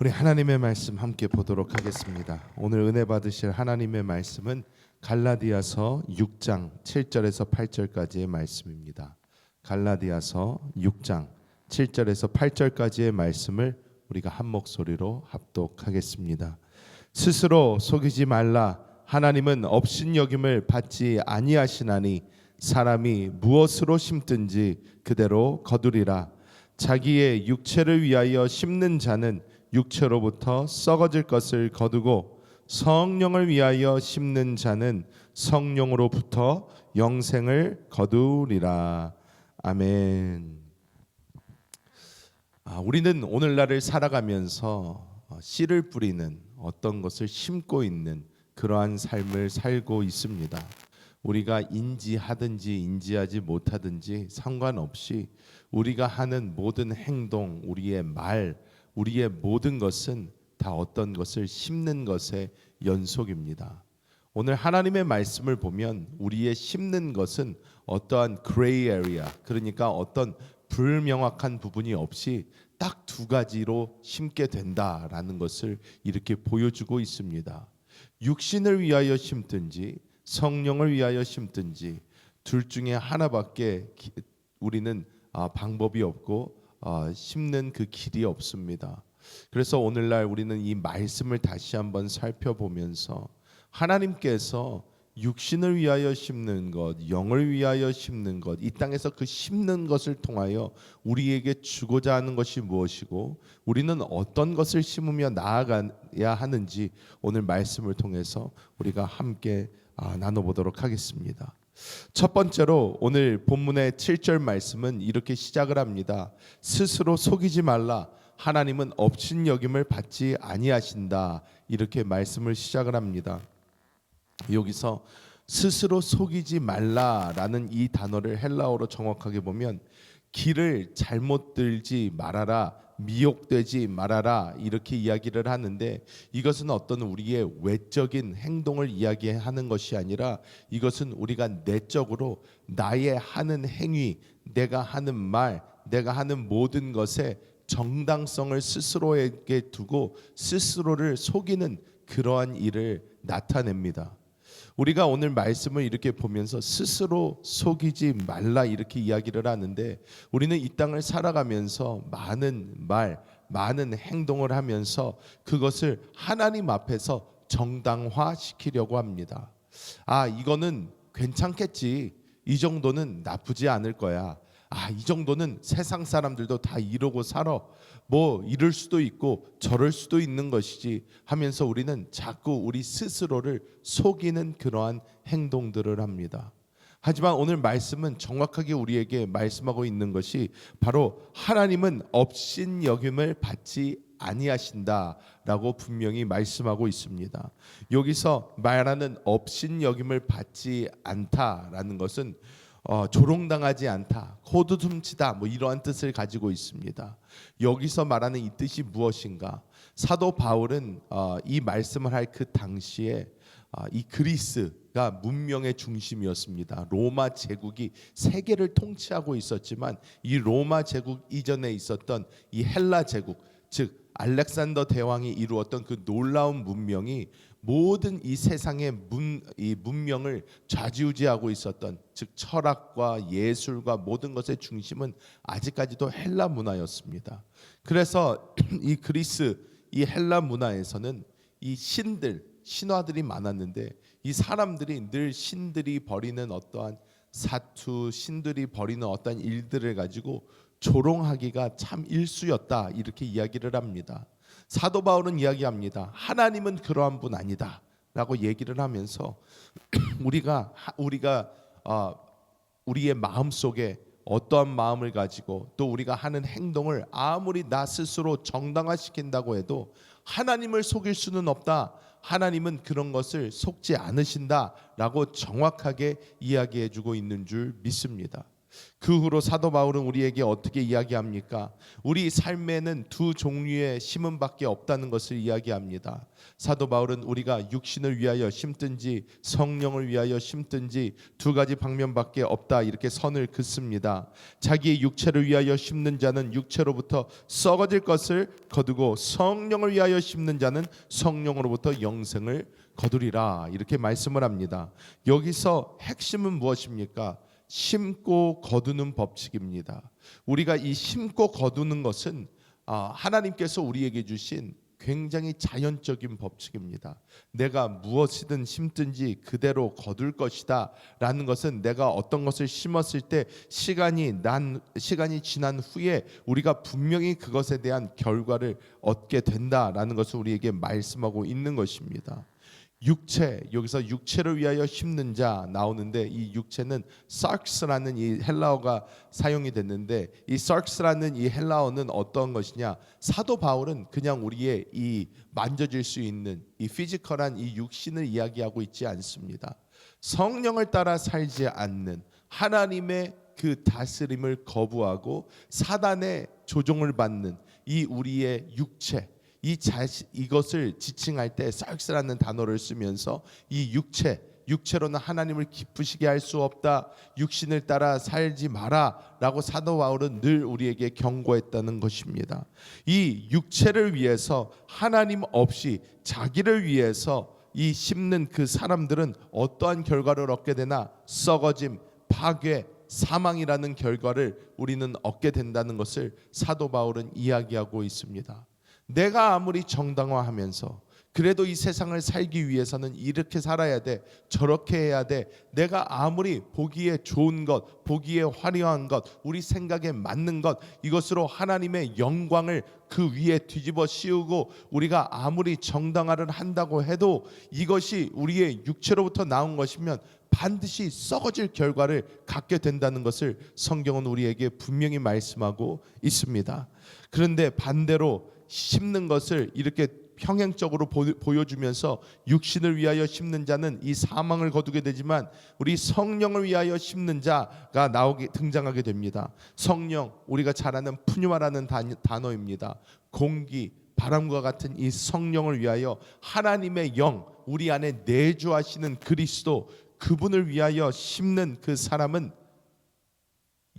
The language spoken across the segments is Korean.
우리 하나님의 말씀 함께 보도록 하겠습니다. 오늘 은혜 받으실 하나님의 말씀은 갈라디아서 6장 7절에서 8절까지의 말씀입니다. 갈라디아서 6장 7절에서 8절까지의 말씀을 우리가 한 목소리로 합독하겠습니다. 스스로 속이지 말라. 하나님은 업신여김을 받지 아니하시나니 사람이 무엇으로 심든지 그대로 거두리라. 자기의 육체를 위하여 심는 자는 육체로부터 썩어질 것을 거두고 성령을 위하여 심는 자는 성령으로부터 영생을 거두리라. 아멘. 우리는 오늘날을 살아가면서 씨를 뿌리는 어떤 것을 심고 있는 그러한 삶을 살고 있습니다. 우리가 인지하든지 인지하지 못하든지 상관없이 우리가 하는 모든 행동, 우리의 말, 우리의 모든 것은 다 어떤 것을 심는 것의 연속입니다. 오늘 하나님의 말씀을 보면 우리의 심는 것은 어떠한 그레이 에리아, 그러니까 어떤 불명확한 부분이 없이 딱 두 가지로 심게 된다라는 것을 이렇게 보여주고 있습니다. 육신을 위하여 심든지 성령을 위하여 심든지 둘 중에 하나밖에 우리는 방법이 없고 심는 그 길이 없습니다. 그래서 오늘날 우리는 이 말씀을 다시 한번 살펴보면서 하나님께서 육신을 위하여 심는 것, 영을 위하여 심는 것, 이 땅에서 그 심는 것을 통하여 우리에게 주고자 하는 것이 무엇이고 우리는 어떤 것을 심으며 나아가야 하는지 오늘 말씀을 통해서 우리가 함께 나눠보도록 하겠습니다. 첫 번째로 오늘 본문의 7절 말씀은 이렇게 시작을 합니다. 스스로 속이지 말라. 하나님은 업신여김을 받지 아니하신다. 이렇게 말씀을 시작을 합니다. 여기서 스스로 속이지 말라라는 이 단어를 헬라어로 정확하게 보면 길을 잘못 들지 말아라, 미혹되지 말아라 이렇게 이야기를 하는데 이것은 어떤 우리의 외적인 행동을 이야기하는 것이 아니라 이것은 우리가 내적으로 나의 하는 행위, 내가 하는 말, 내가 하는 모든 것의 정당성을 스스로에게 두고 스스로를 속이는 그러한 일을 나타냅니다. 우리가 오늘 말씀을 이렇게 보면서 스스로 속이지 말라 이렇게 이야기를 하는데 우리는 이 땅을 살아가면서 많은 말, 많은 행동을 하면서 그것을 하나님 앞에서 정당화시키려고 합니다. 이거는 괜찮겠지. 이 정도는 나쁘지 않을 거야. 이 정도는 세상 사람들도 다 이러고 살아. 뭐 이럴 수도 있고 저럴 수도 있는 것이지 하면서 우리는 자꾸 우리 스스로를 속이는 그러한 행동들을 합니다. 하지만 오늘 말씀은 정확하게 우리에게 말씀하고 있는 것이 바로 하나님은 업신여김을 받지 아니하신다라고 분명히 말씀하고 있습니다. 여기서 말하는 업신여김을 받지 않다라는 것은 조롱당하지 않다, 코두둠치다 뭐 이러한 뜻을 가지고 있습니다. 여기서 말하는 이 뜻이 무엇인가? 사도 바울은 이 말씀을 할 그 당시에 이 그리스가 문명의 중심이었습니다. 로마 제국이 세계를 통치하고 있었지만 이 로마 제국 이전에 있었던 이 헬라 제국, 즉 알렉산더 대왕이 이루었던 그 놀라운 문명이 모든 이 세상의 이 문명을 좌지우지하고 있었던, 즉 철학과 예술과 모든 것의 중심은 아직까지도 헬라 문화였습니다. 그래서 이 그리스, 이 헬라 문화에서는 이 신화들이 많았는데 이 사람들이 늘 신들이 벌이는 어떠한 사투, 신들이 벌이는 어떠한 일들을 가지고 조롱하기가 참 일쑤였다 이렇게 이야기를 합니다. 사도 바울은 이야기합니다. 하나님은 그러한 분 아니다 라고 얘기를 하면서 우리가 우리의 마음속에 어떠한 마음을 가지고 또 우리가 하는 행동을 아무리 나 스스로 정당화시킨다고 해도 하나님을 속일 수는 없다. 하나님은 그런 것을 속지 않으신다 라고 정확하게 이야기해주고 있는 줄 믿습니다. 그 후로 사도 바울은 우리에게 어떻게 이야기합니까? 우리 삶에는 두 종류의 심음밖에 없다는 것을 이야기합니다. 사도 바울은 우리가 육신을 위하여 심든지 성령을 위하여 심든지 두 가지 방면밖에 없다 이렇게 선을 긋습니다. 자기의 육체를 위하여 심는 자는 육체로부터 썩어질 것을 거두고 성령을 위하여 심는 자는 성령으로부터 영생을 거두리라 이렇게 말씀을 합니다. 여기서 핵심은 무엇입니까? 심고 거두는 법칙입니다. 우리가 이 심고 거두는 것은 하나님께서 우리에게 주신 굉장히 자연적인 법칙입니다. 내가 무엇이든 심든지 그대로 거둘 것이다 라는 것은 내가 어떤 것을 심었을 때 시간이 지난 후에 우리가 분명히 그것에 대한 결과를 얻게 된다라는 것을 우리에게 말씀하고 있는 것입니다. 육체, 여기서 육체를 위하여 심는 자 나오는데 이 육체는 sarx라는 이 헬라어가 사용이 됐는데 이 sarx라는 이 헬라어는 어떤 것이냐? 사도 바울은 그냥 우리의 이 만져질 수 있는 이 피지컬한 이 육신을 이야기하고 있지 않습니다. 성령을 따라 살지 않는 하나님의 그 다스림을 거부하고 사단의 조종을 받는 이 우리의 육체, 이것을 지칭할 때 sarx라는 단어를 쓰면서 이 육체로는 하나님을 기쁘시게 할 수 없다. 육신을 따라 살지 마라 라고 사도 바울은 늘 우리에게 경고했다는 것입니다. 이 육체를 위해서 하나님 없이 자기를 위해서 이 심는 그 사람들은 어떠한 결과를 얻게 되나? 썩어짐, 파괴, 사망이라는 결과를 우리는 얻게 된다는 것을 사도 바울은 이야기하고 있습니다. 내가 아무리 정당화하면서 그래도 이 세상을 살기 위해서는 이렇게 살아야 돼, 저렇게 해야 돼. 내가 아무리 보기에 좋은 것, 보기에 화려한 것, 우리 생각에 맞는 것, 이것으로 하나님의 영광을 그 위에 뒤집어 씌우고 우리가 아무리 정당화를 한다고 해도 이것이 우리의 육체로부터 나온 것이면 반드시 썩어질 결과를 갖게 된다는 것을 성경은 우리에게 분명히 말씀하고 있습니다. 그런데 반대로 심는 것을 이렇게 평행적으로 보여주면서 육신을 위하여 심는 자는 이 사망을 거두게 되지만 우리 성령을 위하여 심는 자가 등장하게 됩니다. 성령, 우리가 잘 아는 푸뉴마라는 단어입니다. 공기, 바람과 같은 이 성령을 위하여 하나님의 영, 우리 안에 내주하시는 그리스도, 그분을 위하여 심는 그 사람은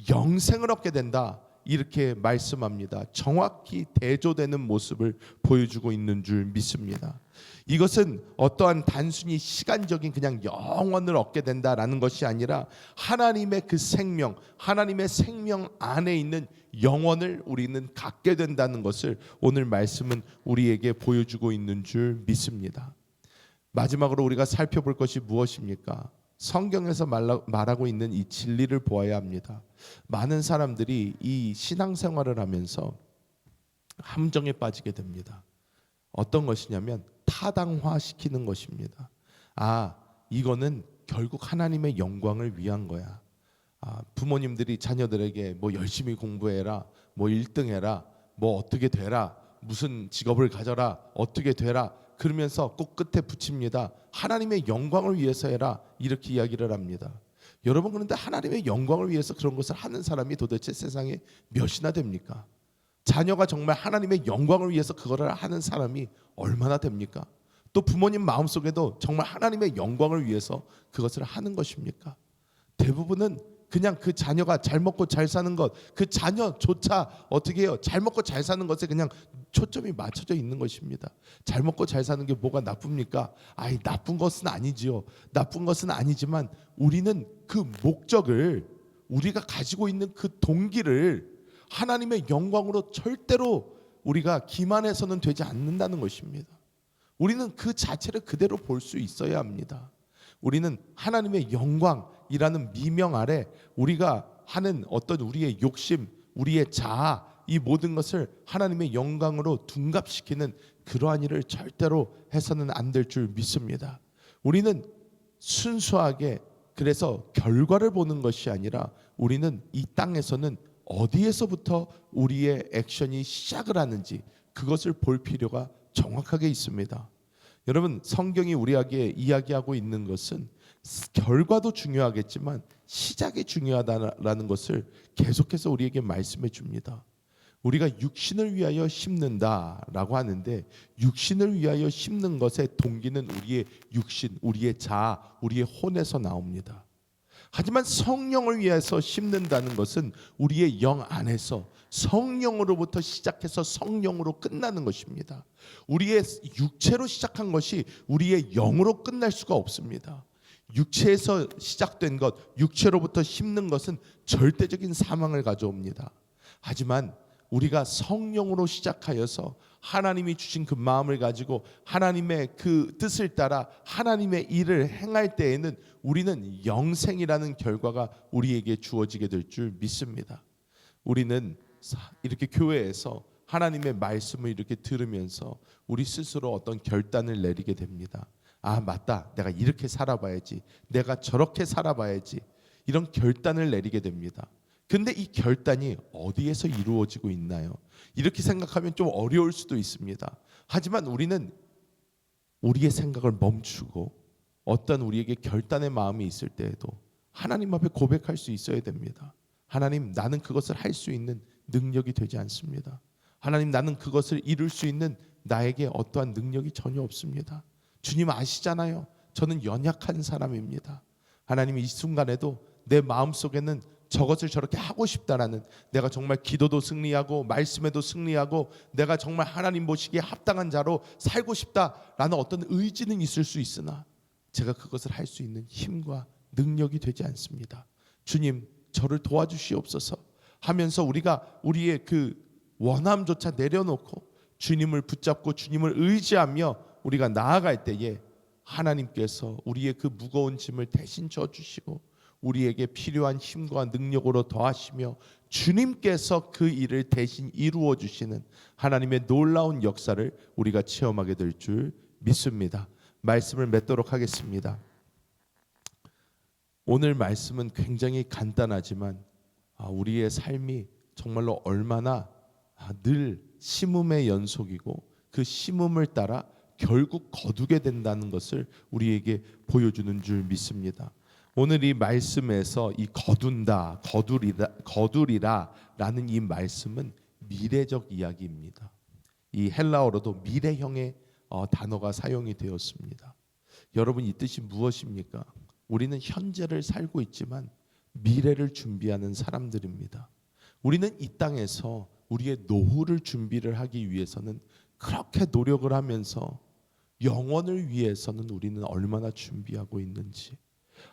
영생을 얻게 된다. 이렇게 말씀합니다. 정확히 대조되는 모습을 보여주고 있는 줄 믿습니다. 이것은 어떠한 단순히 시간적인 그냥 영원을 얻게 된다라는 것이 아니라 하나님의 그 생명, 하나님의 생명 안에 있는 영원을 우리는 갖게 된다는 것을 오늘 말씀은 우리에게 보여주고 있는 줄 믿습니다. 마지막으로 우리가 살펴볼 것이 무엇입니까? 성경에서 말하고 있는 이 진리를 보아야 합니다. 많은 사람들이 이 신앙생활을 하면서 함정에 빠지게 됩니다. 어떤 것이냐면 타당화시키는 것입니다. 이거는 결국 하나님의 영광을 위한 거야. 부모님들이 자녀들에게 뭐 열심히 공부해라, 뭐 1등해라, 뭐 어떻게 되라, 무슨 직업을 가져라, 어떻게 되라, 그러면서 꼭 끝에 붙입니다. 하나님의 영광을 위해서 해라, 이렇게 이야기를 합니다. 여러분, 그런데 하나님의 영광을 위해서 그런 것을 하는 사람이 도대체 세상에 몇이나 됩니까? 자녀가 정말 하나님의 영광을 위해서 그거를 하는 사람이 얼마나 됩니까? 또 부모님 마음속에도 정말 하나님의 영광을 위해서 그것을 하는 것입니까? 대부분은 그냥 그 자녀가 잘 먹고 잘 사는 것, 그 자녀조차 어떻게 해요? 잘 먹고 잘 사는 것에 그냥 초점이 맞춰져 있는 것입니다. 잘 먹고 잘 사는 게 뭐가 나쁩니까? 나쁜 것은 아니지요. 나쁜 것은 아니지만 우리는 그 목적을, 우리가 가지고 있는 그 동기를 하나님의 영광으로 절대로 우리가 기만해서는 되지 않는다는 것입니다. 우리는 그 자체를 그대로 볼 수 있어야 합니다. 우리는 하나님의 영광이라는 미명 아래 우리가 하는 어떤 우리의 욕심, 우리의 자아, 이 모든 것을 하나님의 영광으로 둔갑시키는 그러한 일을 절대로 해서는 안 될 줄 믿습니다. 우리는 순수하게 그래서 결과를 보는 것이 아니라 우리는 이 땅에서는 어디에서부터 우리의 액션이 시작을 하는지 그것을 볼 필요가 정확하게 있습니다. 여러분, 성경이 우리에게 이야기하고 있는 것은 결과도 중요하겠지만 시작이 중요하다라는 것을 계속해서 우리에게 말씀해 줍니다. 우리가 육신을 위하여 심는다라고 하는데, 육신을 위하여 심는 것의 동기는 우리의 육신, 우리의 자아, 우리의 혼에서 나옵니다. 하지만 성령을 위해서 심는다는 것은 우리의 영 안에서 성령으로부터 시작해서 성령으로 끝나는 것입니다. 우리의 육체로 시작한 것이 우리의 영으로 끝날 수가 없습니다. 육체에서 시작된 것, 육체로부터 심는 것은 절대적인 사망을 가져옵니다. 하지만 우리가 성령으로 시작하여서 하나님이 주신 그 마음을 가지고 하나님의 그 뜻을 따라 하나님의 일을 행할 때에는 우리는 영생이라는 결과가 우리에게 주어지게 될 줄 믿습니다. 우리는 이렇게 교회에서 하나님의 말씀을 이렇게 들으면서 우리 스스로 어떤 결단을 내리게 됩니다. 아, 맞다, 내가 이렇게 살아봐야지, 내가 저렇게 살아봐야지, 이런 결단을 내리게 됩니다. 근데 이 결단이 어디에서 이루어지고 있나요? 이렇게 생각하면 좀 어려울 수도 있습니다. 하지만 우리는 우리의 생각을 멈추고 어떤 우리에게 결단의 마음이 있을 때에도 하나님 앞에 고백할 수 있어야 됩니다. 하나님, 나는 그것을 할 수 있는 능력이 되지 않습니다. 하나님, 나는 그것을 이룰 수 있는 나에게 어떠한 능력이 전혀 없습니다. 주님 아시잖아요. 저는 연약한 사람입니다. 하나님, 이 순간에도 내 마음속에는 저것을 저렇게 하고 싶다라는, 내가 정말 기도도 승리하고 말씀에도 승리하고 내가 정말 하나님 보시기에 합당한 자로 살고 싶다라는 어떤 의지는 있을 수 있으나 제가 그것을 할 수 있는 힘과 능력이 되지 않습니다. 주님, 저를 도와주시옵소서 하면서 우리가 우리의 그 원함조차 내려놓고 주님을 붙잡고 주님을 의지하며 우리가 나아갈 때에 하나님께서 우리의 그 무거운 짐을 대신 져주시고 우리에게 필요한 힘과 능력으로 더하시며 주님께서 그 일을 대신 이루어 주시는 하나님의 놀라운 역사를 우리가 체험하게 될 줄 믿습니다. 말씀을 맺도록 하겠습니다. 오늘 말씀은 굉장히 간단하지만 우리의 삶이 정말로 얼마나 늘 심음의 연속이고 그 심음을 따라 결국 거두게 된다는 것을 우리에게 보여주는 줄 믿습니다. 오늘 이 말씀에서 이 거둔다, 거두리라라는 이 말씀은 미래적 이야기입니다. 이 헬라어로도 미래형의 단어가 사용이 되었습니다. 여러분, 이 뜻이 무엇입니까? 우리는 현재를 살고 있지만 미래를 준비하는 사람들입니다. 우리는 이 땅에서 우리의 노후를 준비를 하기 위해서는 그렇게 노력을 하면서 영원을 위해서는 우리는 얼마나 준비하고 있는지,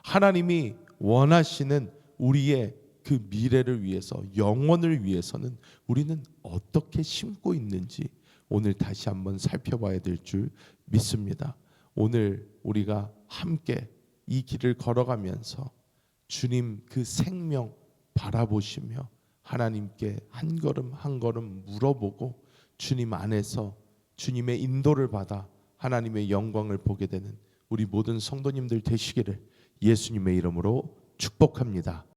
하나님이 원하시는 우리의 그 미래를 위해서, 영원을 위해서는 우리는 어떻게 심고 있는지 오늘 다시 한번 살펴봐야 될 줄 믿습니다. 오늘 우리가 함께 이 길을 걸어가면서 주님 그 생명 바라보시며 하나님께 한 걸음 한 걸음 물어보고 주님 안에서 주님의 인도를 받아 하나님의 영광을 보게 되는 우리 모든 성도님들 되시기를 예수님의 이름으로 축복합니다.